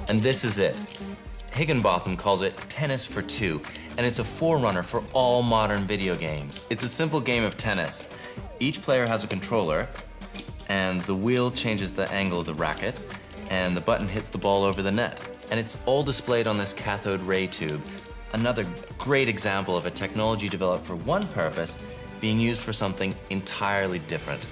And this is it. Higginbotham calls it tennis for two, and it's a forerunner for all modern video games. It's a simple game of tennis. Each player has a controller, and the wheel changes the angle of the racket, and the button hits the ball over the net. And it's all displayed on this cathode ray tube. Another great example of a technology developed for one purpose being used for something entirely different.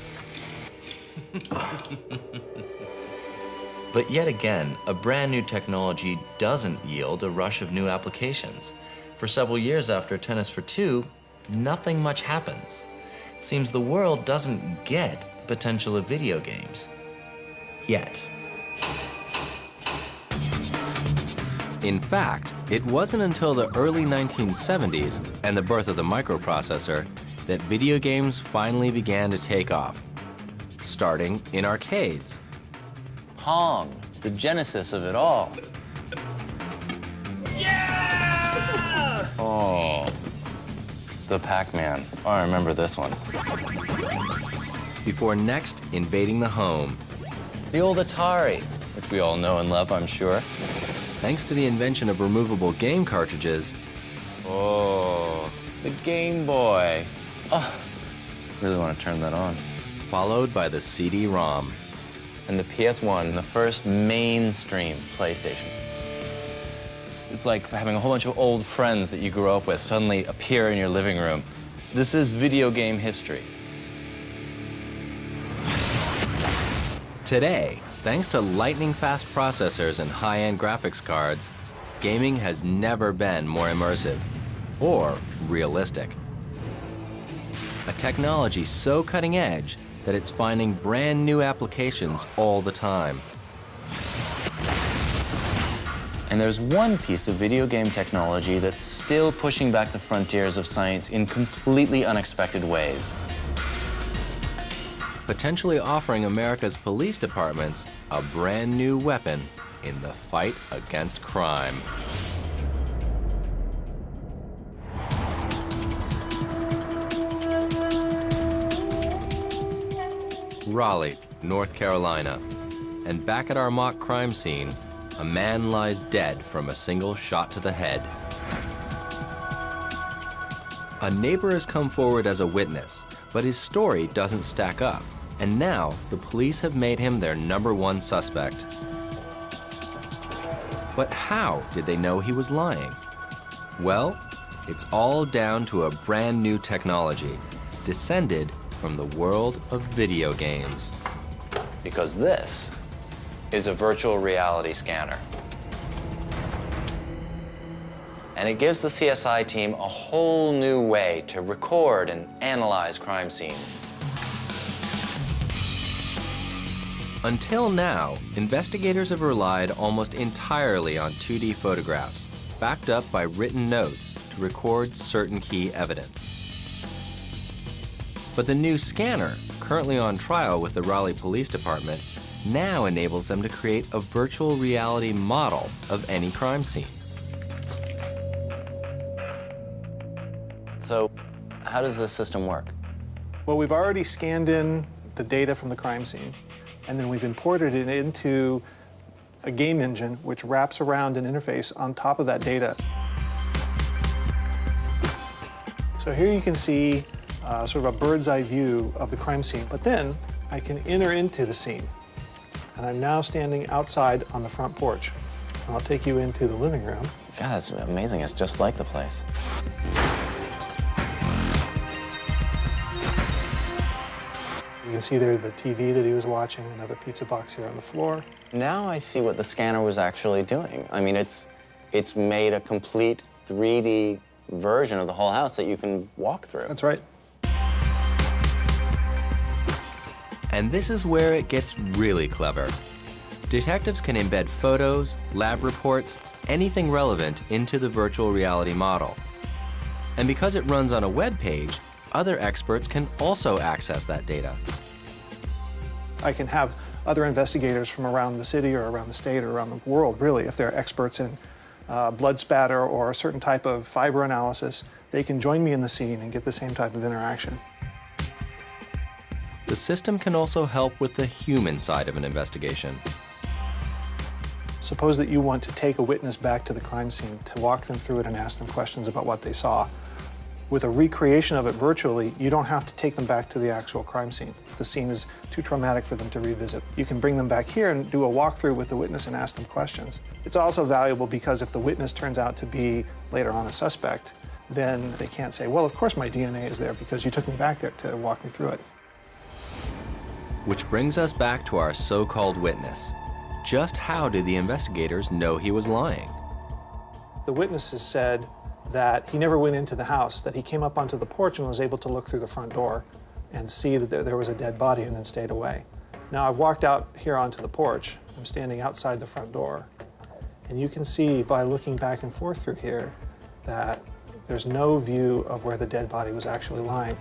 But yet again, a brand new technology doesn't yield a rush of new applications. For several years after Tennis for Two, nothing much happens. It seems the world doesn't get the potential of video games. Yet. In fact, it wasn't until the early 1970s and the birth of the microprocessor that video games finally began to take off, starting in arcades. Pong, the genesis of it all. Yeah! Oh, the Pac-Man. Oh, I remember this one. Before next invading the home. The old Atari, which we all know and love, I'm sure. Thanks to the invention of removable game cartridges. Oh, the Game Boy. Oh, really want to turn that on. Followed by the CD-ROM. And the PS1, the first mainstream PlayStation. It's like having a whole bunch of old friends that you grew up with suddenly appear in your living room. This is video game history. Today, thanks to lightning-fast processors and high-end graphics cards, gaming has never been more immersive or realistic. A technology so cutting-edge that it's finding brand new applications all the time. And there's one piece of video game technology that's still pushing back the frontiers of science in completely unexpected ways. Potentially offering America's police departments a brand new weapon in the fight against crime. Raleigh, North Carolina. And back at our mock crime scene, a man lies dead from a single shot to the head. A neighbor has come forward as a witness, but his story doesn't stack up. And now, the police have made him their #1 suspect. But how did they know he was lying? Well, it's all down to a brand new technology, descended from the world of video games. Because this is a virtual reality scanner. And it gives the CSI team a whole new way to record and analyze crime scenes. Until now, investigators have relied almost entirely on 2D photographs, backed up by written notes to record certain key evidence. But the new scanner, currently on trial with the Raleigh Police Department, now enables them to create a virtual reality model of any crime scene. So, how does this system work? Well, we've already scanned in the data from the crime scene, and then we've imported it into a game engine which wraps around an interface on top of that data. So here you can see sort of a bird's eye view of the crime scene, but then I can enter into the scene. And I'm now standing outside on the front porch. And I'll take you into the living room. God, that's amazing. It's just like the place. You can see there the TV that he was watching, another pizza box here on the floor. Now I see what the scanner was actually doing. I mean, it's made a complete 3D version of the whole house that you can walk through. That's right. And this is where it gets really clever. Detectives can embed photos, lab reports, anything relevant into the virtual reality model. And because it runs on a web page, other experts can also access that data. I can have other investigators from around the city or around the state or around the world, really, if they're experts in blood spatter or a certain type of fiber analysis, they can join me in the scene and get the same type of interaction. The system can also help with the human side of an investigation. Suppose that you want to take a witness back to the crime scene, to walk them through it and ask them questions about what they saw. With a recreation of it virtually, you don't have to take them back to the actual crime scene. If the scene is too traumatic for them to revisit, you can bring them back here and do a walkthrough with the witness and ask them questions. It's also valuable because if the witness turns out to be later on a suspect, then they can't say, well, of course my DNA is there because you took me back there to walk me through it. Which brings us back to our so-called witness. Just how did the investigators know he was lying? The witnesses said that he never went into the house, that he came up onto the porch and was able to look through the front door and see that there was a dead body and then stayed away. Now, I've walked out here onto the porch. I'm standing outside the front door. And you can see by looking back and forth through here that there's no view of where the dead body was actually lying.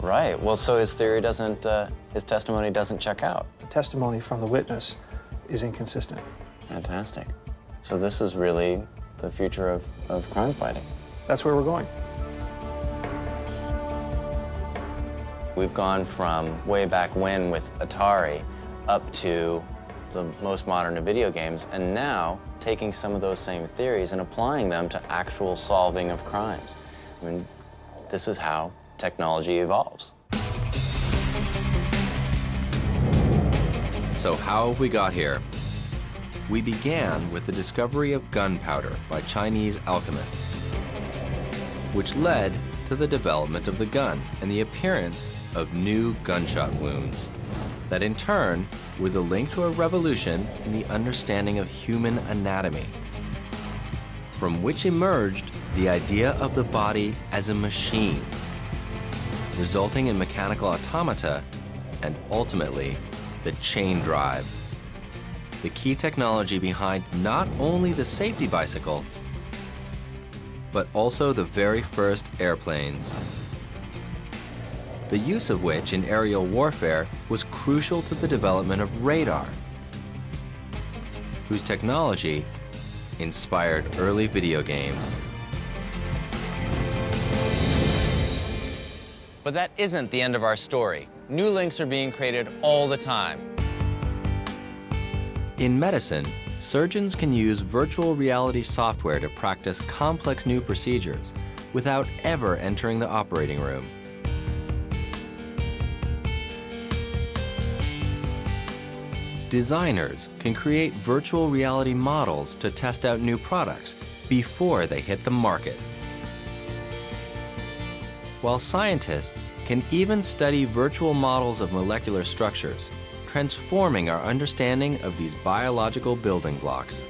Right. Well, so his theory doesn't, his testimony doesn't check out. The testimony from the witness is inconsistent. Fantastic. So this is really the future of crime fighting. That's where we're going. We've gone from way back when with Atari up to the most modern of video games, and now taking some of those same theories and applying them to actual solving of crimes. I mean, this is how technology evolves. So how have we got here? We began with the discovery of gunpowder by Chinese alchemists, which led to the development of the gun and the appearance of new gunshot wounds that in turn were the link to a revolution in the understanding of human anatomy, from which emerged the idea of the body as a machine, resulting in mechanical automata and ultimately the chain drive, the key technology behind not only the safety bicycle, but also the very first airplanes, the use of which in aerial warfare was crucial to the development of radar, whose technology inspired early video games. But that isn't the end of our story. New links are being created all the time. In medicine, surgeons can use virtual reality software to practice complex new procedures without ever entering the operating room. Designers can create virtual reality models to test out new products before they hit the market. While scientists can even study virtual models of molecular structures, transforming our understanding of these biological building blocks.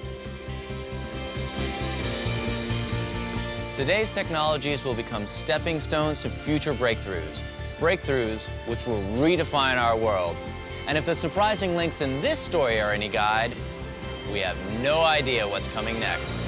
Today's technologies will become stepping stones to future breakthroughs. Breakthroughs which will redefine our world. And if the surprising links in this story are any guide, we have no idea what's coming next.